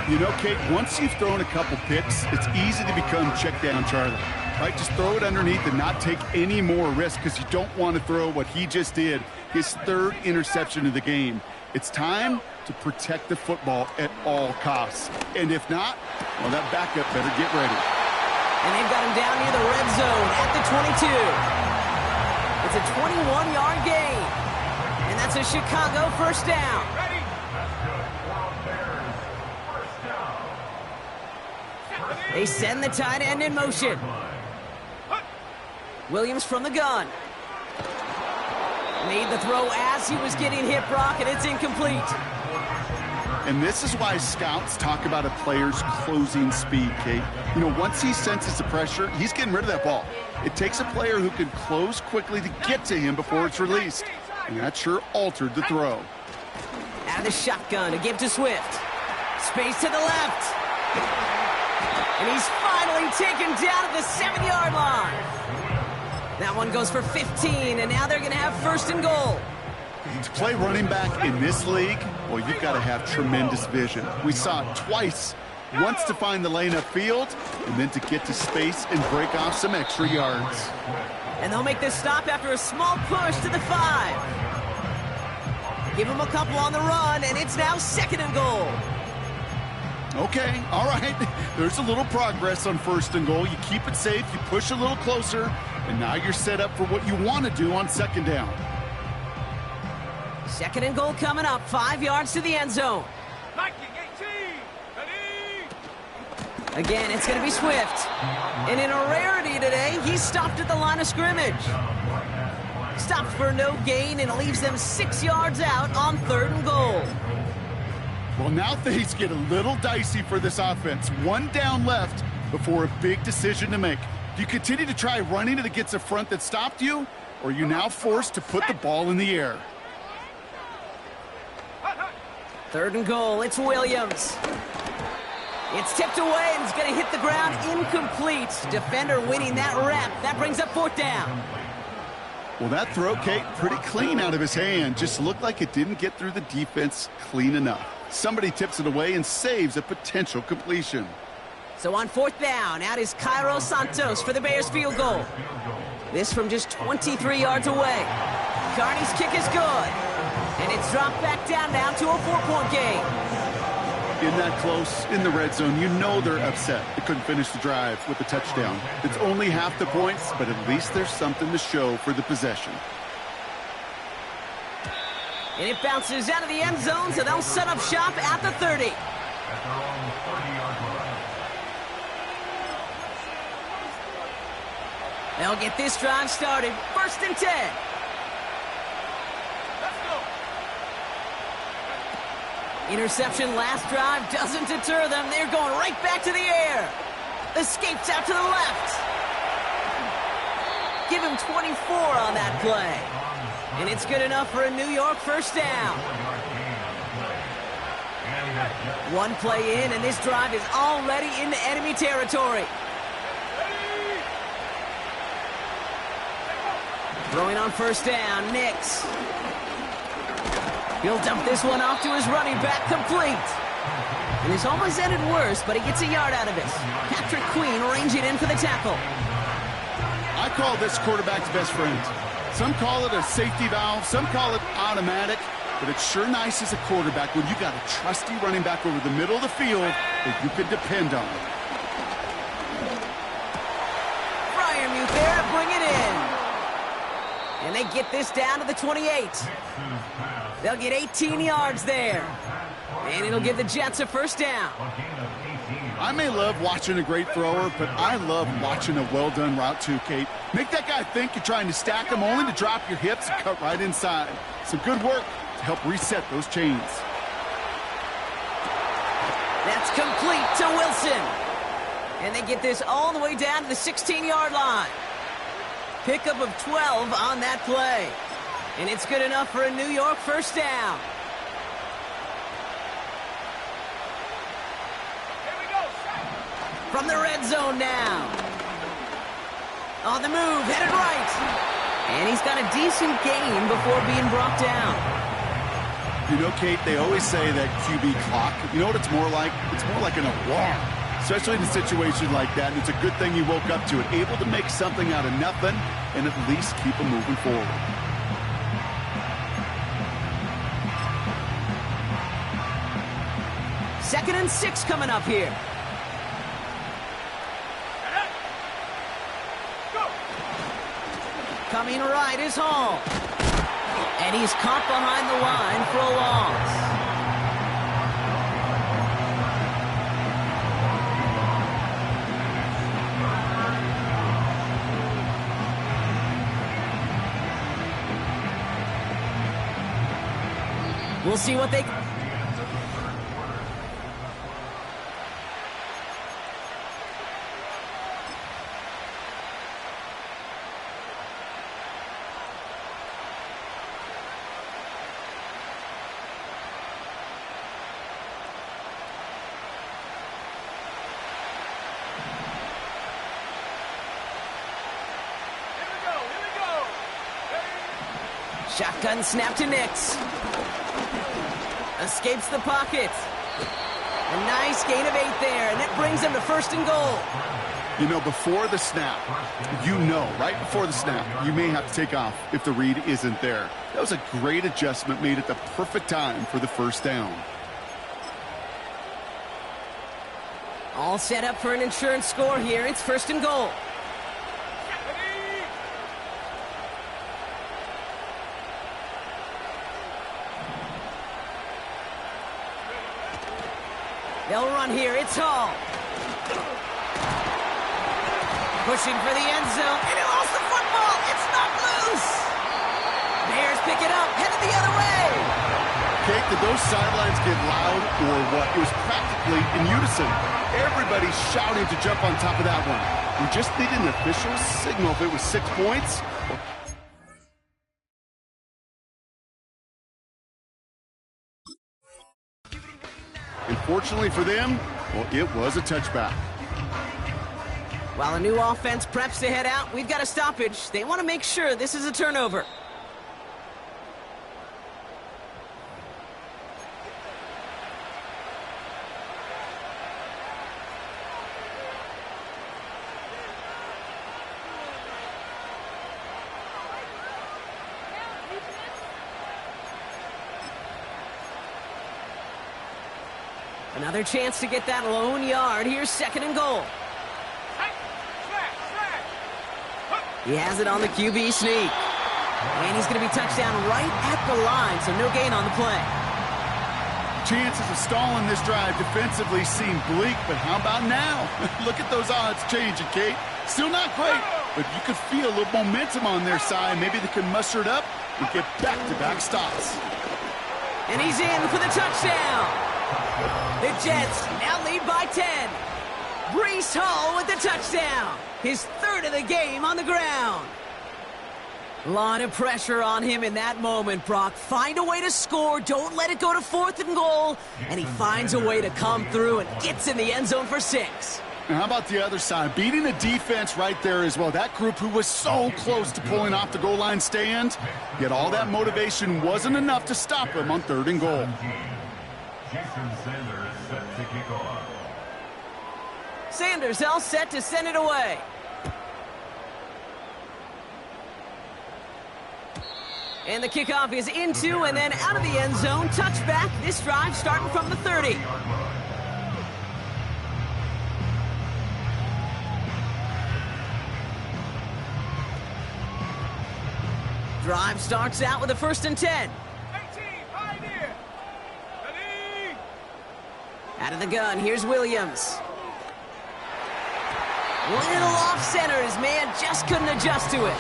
You know, Kate, once you've thrown a couple picks, it's easy to become check down Charlie. Right? Just throw it underneath and not take any more risk because you don't want to throw what he just did, his 3rd interception of the game. It's time to protect the football at all costs. And if not, well, that backup better get ready. And they've got him down near the red zone at the 22. It's a 21-yard gain. And that's a Chicago 1st down. Ready. They send the tight end in motion. Williams from the gun. Made the throw as he was getting hit, Brock, and it's incomplete. And this is why scouts talk about a player's closing speed, Kate. You know, once he senses the pressure, he's getting rid of that ball. It takes a player who can close quickly to get to him before it's released. And that sure altered the throw. Out of the shotgun to give to Swift. Space to the left. And he's finally taken down at the 7-yard line. That one goes for 15, and now they're going to have 1st and goal. To play running back in this league, well, you've got to have tremendous vision. We saw it twice. Once to find the lane upfield, and then to get to space and break off some extra yards. And they'll make this stop after a small push to the 5. Give him a couple on the run, and it's now 2nd and goal. Okay, all right. There's a little progress on 1st and goal. You keep it safe, you push a little closer, And now you're set up for what you want to do on second down. Second and goal coming up, 5 yards to the end zone. Viking 18. Ready? Again, it's going to be Swift. And in a rarity today, he's stopped at the line of scrimmage. Stopped for no gain and leaves them 6 yards out on third and goal. Well, now things get a little dicey for this offense. One down left before a big decision to make. Do you continue to try running it against a front that stopped you, or are you now forced to put the ball in the air? Third and goal, it's Williams. It's tipped away and it's going to hit the ground incomplete. Defender winning that rep. That brings up fourth down. Well, that throw, Kate, pretty clean out of his hand. Just looked like it didn't get through the defense clean enough. Somebody tips it away and saves a potential completion. So on fourth down, out is Cairo Santos for the Bears field goal. This from just 23 yards away. Carney's kick is good. And it's dropped back down to a 4-point game. In that close, in the red zone, you know they're upset. They couldn't finish the drive with a touchdown. It's only half the points, but at least there's something to show for the possession. And it bounces out of the end zone, so they'll set up shop at the 30. At their own 30-yard line. They'll get this drive started. First and 10. Let's go. Interception last drive doesn't deter them. They're going right back to the air. Escapes out to the left. Give him 24 on that play. And it's good enough for a New York first down. One play in, and this drive is already into enemy territory. Throwing on first down, Nix. He'll dump this one off to his running back, complete. And this almost ended worse, but he gets a yard out of it. Patrick Queen ranging in for the tackle. I call this quarterback's best friend. Some call it a safety valve, some call it automatic, but it's sure nice as a quarterback when you got a trusty running back over the middle of the field that you can depend on. Freiermuth there to bring it in. And they get this down to the 28. They'll get 18 yards there. And it'll give the Jets a first down. I may love watching a great thrower, but I love watching a well-done route too, Kate. Make that guy think you're trying to stack him only to drop your hips and cut right inside. Some good work to help reset those chains. That's complete to Wilson. And they get this all the way down to the 16-yard line. Pickup of 12 on that play. And it's good enough for a New York first down. Here we go. From the red zone now. On the move, headed right. And he's got a decent gain before being brought down. You know, Kate, they always say that QB clock, you know what it's more like? It's more like an alarm, especially in a situation like that. And it's a good thing you woke up to it, able to make something out of nothing and at least keep them moving forward. Second and 6 coming up here. Coming right is Hall. And he's caught behind the line for a loss. We'll see what they... Shotgun snap to Nix. Escapes the pocket. A nice gain of 8 there, and that brings them to first and goal. You know, before the snap, right before the snap, you may have to take off if the read isn't there. That was a great adjustment made at the perfect time for the first down. All set up for an insurance score here. It's first and goal. They'll run here. It's Hall. Pushing for the end zone, and he lost the football. It's not loose. Bears pick it up, headed the other way. Kate, did those sidelines get loud or what? It was practically in unison. Everybody's shouting to jump on top of that one. We just needed an official signal if it was 6 points. Unfortunately for them, well, it was a touchback. While a new offense preps to head out, we've got a stoppage. They want to make sure this is a turnover. Another chance to get that lone yard. Here's 2nd and goal. He has it on the QB sneak. And he's going to be touchdown right at the line, so no gain on the play. Chances of stalling this drive defensively seem bleak, but how about now? Look at those odds changing, Kate. Still not great, but you could feel a little momentum on their side. Maybe they can muster it up and get back-to-back stops. And he's in for the touchdown. The Jets now lead by 10. Breece Hall with the touchdown. His 3rd of the game on the ground. A lot of pressure on him in that moment, Brock. Find a way to score. Don't let it go to 4th and goal. And he finds a way to come through and gets in the end zone for 6. And how about the other side? Beating the defense right there as well. That group who was so close to pulling off the goal line stand, yet all that motivation wasn't enough to stop him on 3rd and goal. Jason Sanders set to kick off. Sanders all set to send it away. And the kickoff is into and then out of the end zone. Touchback. This drive starting from the 30. Drive starts out with a 1st and 10. 18, pioneer. Ready? Out of the gun, here's Williams. Little off center. His man just couldn't adjust to it.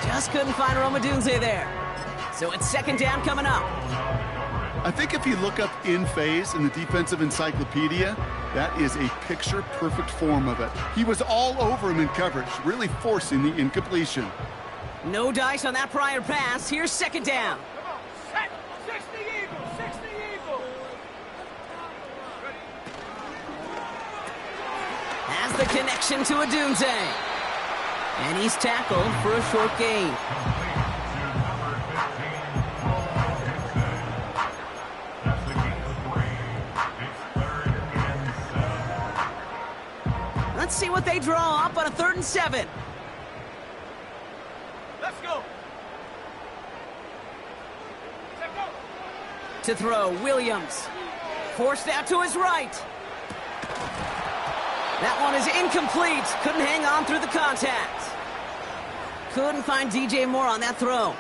Just couldn't find Romadunze there. So it's 2nd down coming up. I think if you look up in phase in the defensive encyclopedia, that is a picture-perfect form of it. He was all over him in coverage, really forcing the incompletion. No dice on that prior pass. Here's 2nd down. Come on, set. 60 Eagles, 60 Eagles. Has the connection to Odunze. And he's tackled for a short gain. Let's see what they draw up on a 3rd and 7. Let's go. Set, go. To throw, Williams. Forced out to his right. That one is incomplete. Couldn't hang on through the contact. Couldn't find DJ Moore on that throw.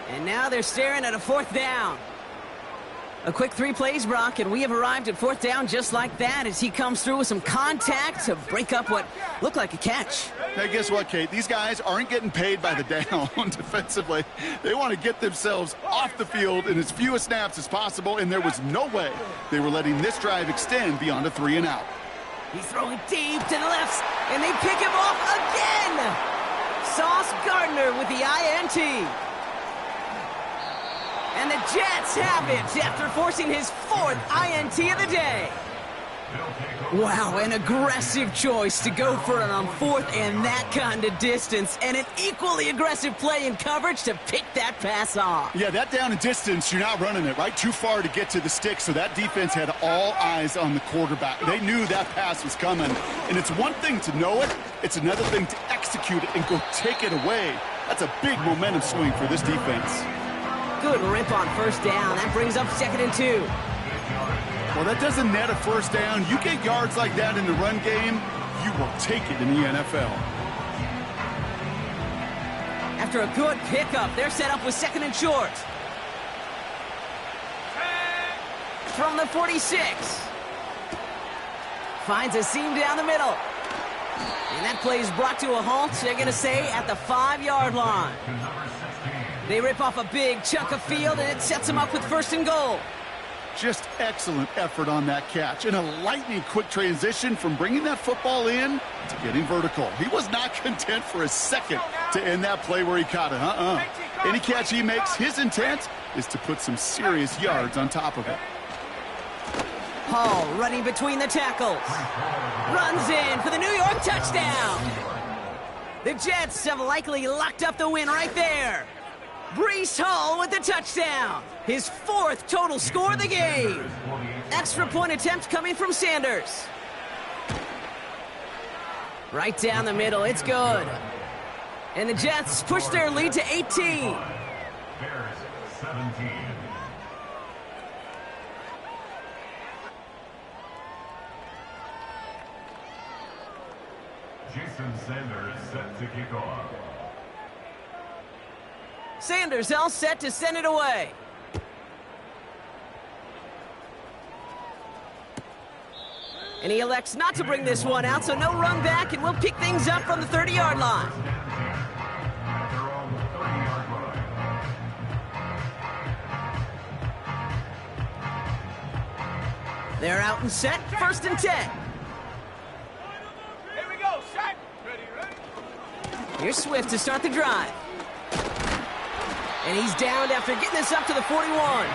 And now they're staring at a 4th down. A quick 3 plays, Brock, and we have arrived at 4th down just like that as he comes through with some contact to break up what looked like a catch. Hey, guess what, Kate? These guys aren't getting paid by the down defensively. They want to get themselves off the field in as few snaps as possible, and there was no way they were letting this drive extend beyond a 3 and out. He's throwing deep to the left, and they pick him off again. Sauce Gardner with the INT. And the Jets have it after forcing his 4th INT of the day. Wow, an aggressive choice to go for it on 4th and that kind of distance, and an equally aggressive play in coverage to pick that pass off. Yeah, that down and distance, you're not running it, right? Too far to get to the stick, so that defense had all eyes on the quarterback. They knew that pass was coming, and it's one thing to know it, it's another thing to execute it and go take it away. That's a big momentum swing for this defense. Good rip on 1st down. That brings up 2nd and 2. Well, that doesn't net a 1st down. You get yards like that in the run game, you will take it in the NFL. After a good pickup, they're set up with 2nd and short. From the 46. finds a seam down the middle. And that play is brought to a halt, they're going to say, at the 5-yard line. They rip off a big chunk of field, and it sets them up with 1st and goal. Just excellent effort on that catch, and a lightning quick transition from bringing that football in to getting vertical. He was not content for a second to end that play where he caught it. Any catch he makes, his intent is to put some serious yards on top of it. Hall running between the tackles. Runs in for the New York touchdown. The Jets have likely locked up the win right there. Breece Hall with the touchdown. His 4th total score of the game. Extra point attempt coming from Sanders. Right down the middle, it's good. And the Jets push their lead to 18. Bears 17. Jason Sanders set to kick off. Sanders all set to send it away. And he elects not to bring this one out, so no run back, and we'll pick things up from the 30-yard line. Their own 30-yard line. They're out and set, 1st and 10. Here we go, set. Ready. Here's Swift to start the drive. And he's downed after getting this up to the 41.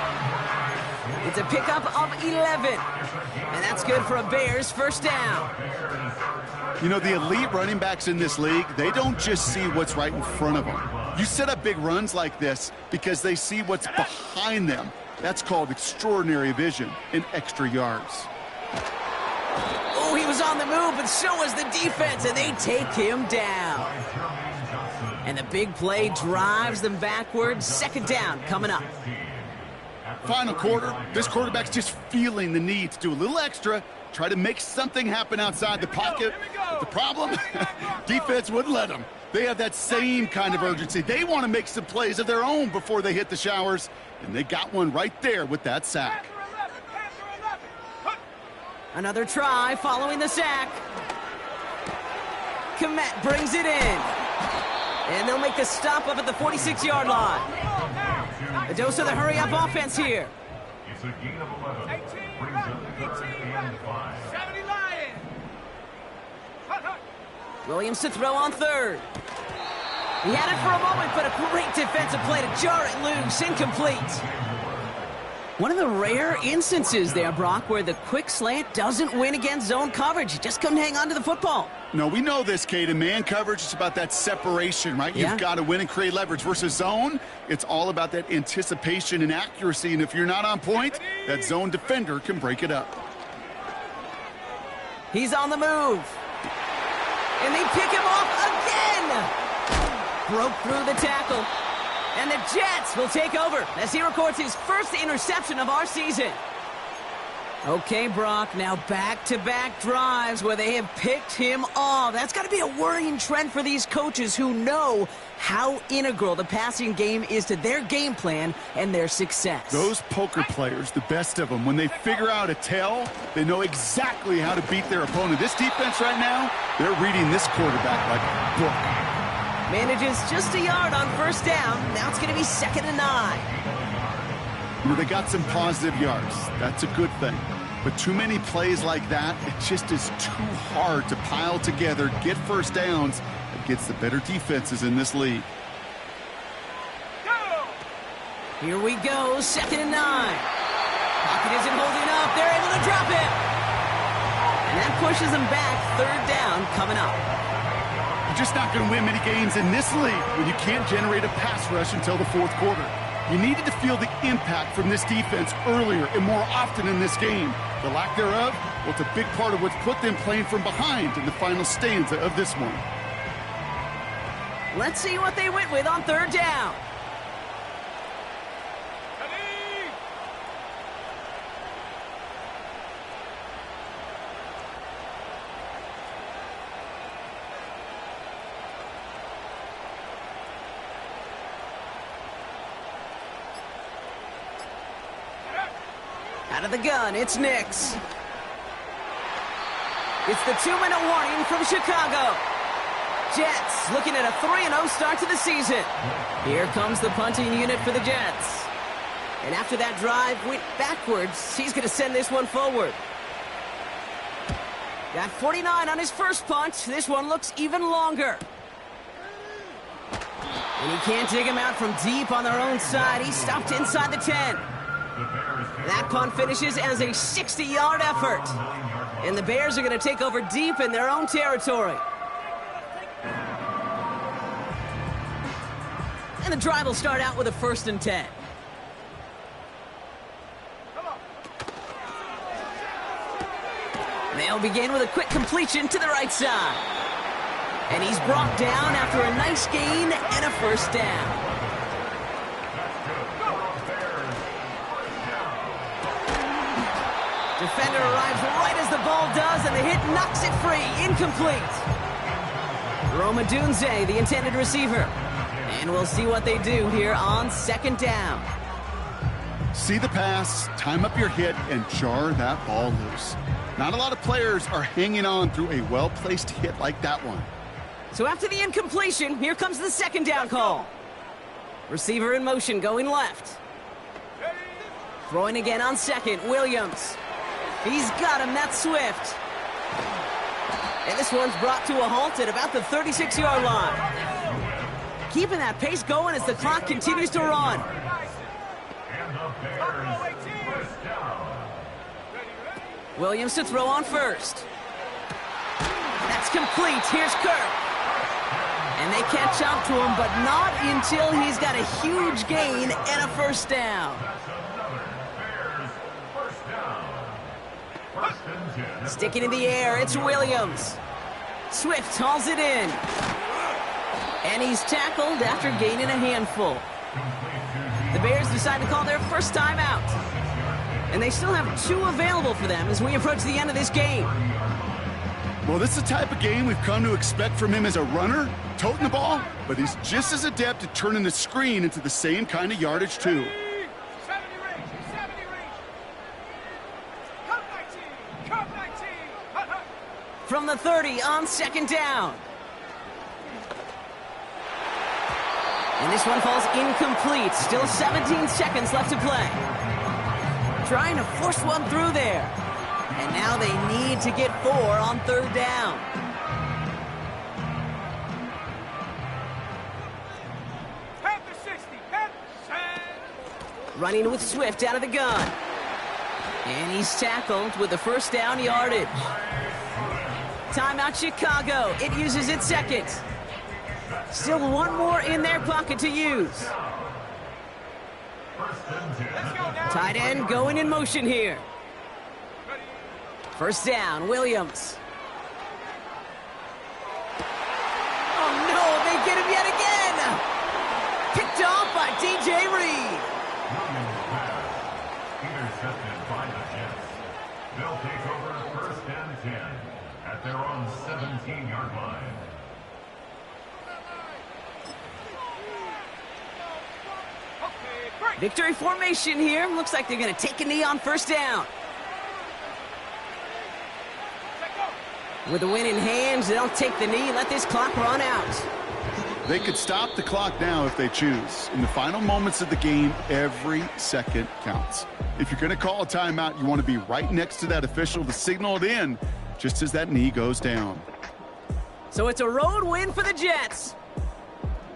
It's a pickup of 11. And that's good for a Bears 1st down. You know, the elite running backs in this league, they don't just see what's right in front of them. You set up big runs like this because they see what's behind them. That's called extraordinary vision and extra yards. Oh, he was on the move, but so was the defense, and they take him down. And the big play drives them backwards. 2nd down coming up. Final quarter, this quarterback's just feeling the need to do a little extra, try to make something happen outside the pocket. But the problem, defense wouldn't let them. They have that same kind of urgency. They want to make some plays of their own before they hit the showers, and they got one right there with that sack. Another try following the sack. Kmet brings it in. And they'll make the stop up at the 46-yard line. A dose of the hurry-up offense here. It's a gain of 11. Brings up 3rd and 5. 70 Lions. Williams to throw on 3rd. He had it for a moment, but a great defensive play to jar it loose. Incomplete. One of the rare instances there, Brock, where the quick slant doesn't win against zone coverage. You just couldn't hang on to the football. No, we know this, Kate. In man coverage, it's about that separation, right? Yeah. You've got to win and create leverage versus zone. It's all about that anticipation and accuracy, and if you're not on point, that zone defender can break it up. He's on the move. And they pick him off again. Broke through the tackle. And the Jets will take over as he records his 1st interception of our season. Okay, Brock, now back-to-back drives where they have picked him off. That's got to be a worrying trend for these coaches who know how integral the passing game is to their game plan and their success. Those poker players, the best of them, when they figure out a tell, they know exactly how to beat their opponent. This defense right now, they're reading this quarterback like a book. Manages just a yard on 1st down. Now it's going to be 2nd and 9. You know, they got some positive yards. That's a good thing. But too many plays like that, it just is too hard to pile together, get 1st downs against the better defenses in this league. Here we go, 2nd and 9. Pocket isn't holding up. They're able to drop it. And that pushes them back. 3rd down coming up. You're just not going to win many games in this league when you can't generate a pass rush until the 4th quarter. You needed to feel the impact from this defense earlier and more often in this game. The lack thereof, well, it's a big part of what's put them playing from behind in the final stanza of this one. Let's see what they went with on 3rd down. Out of the gun, it's Nix. It's the 2-minute warning from Chicago. Jets looking at a 3-0 start to the season. Here comes the punting unit for the Jets. And after that drive went backwards, he's going to send this one forward. Got 49 on his first punt. This one looks even longer. And he can't dig him out from deep on their own side. He stopped inside the 10. That punt finishes as a 60-yard effort. And the Bears are going to take over deep in their own territory. And the drive will start out with a 1st and 10. They'll begin with a quick completion to the right side. And he's brought down after a nice gain and a 1st down. Defender arrives right as the ball does, and the hit knocks it free. Incomplete. Rome Odunze, the intended receiver. And we'll see what they do here on 2nd down. See the pass, time up your hit, and jar that ball loose. Not a lot of players are hanging on through a well-placed hit like that one. So after the incompletion, here comes the 2nd down call. Receiver in motion going left. Throwing again on 2nd, Williams. He's got him, that's Swift. And this one's brought to a halt at about the 36-yard line. Keeping that pace going as the clock continues to run. Williams to throw on 1st. That's complete. Here's Kirk. And they catch up to him, but not until he's got a huge gain and a 1st down. Sticking in the air, it's Williams. Swift hauls it in. And he's tackled after gaining a handful. The Bears decide to call their 1st timeout. And they still have 2 available for them as we approach the end of this game. Well, this is the type of game we've come to expect from him as a runner, toting the ball, but he's just as adept at turning the screen into the same kind of yardage, too. 70 range, 70 range. Come 19, come 19. Hut, hut. From the 30 on 2nd down. And this one falls incomplete. Still 17 seconds left to play. Trying to force one through there. And now they need to get 4 on 3rd down. Panther 60, Panther. Running with Swift out of the gun. And he's tackled with the 1st down yardage. Timeout Chicago. It uses its 2nd. Still 1 more in their pocket to use. Tight end going in motion here. 1st down, Williams. Oh no, they get him yet again! Picked off by DJ Reed. Intercepted by the Jets. They'll take over 1st and 10 at their own 17-yard line. Victory formation here. Looks like they're going to take a knee on 1st down. With the win in hands, they'll take the knee and let this clock run out. They could stop the clock now if they choose. In the final moments of the game, every second counts. If you're going to call a timeout, you want to be right next to that official to signal it in just as that knee goes down. So it's a road win for the Jets.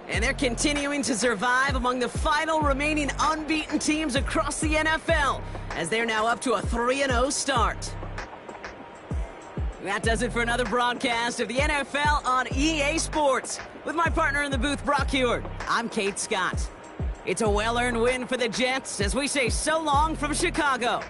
And they're continuing to survive among the final remaining unbeaten teams across the NFL as they're now up to a 3-0 start. That does it for another broadcast of the NFL on EA Sports. With my partner in the booth, Brock Huard, I'm Kate Scott. It's a well-earned win for the Jets as we say so long from Chicago.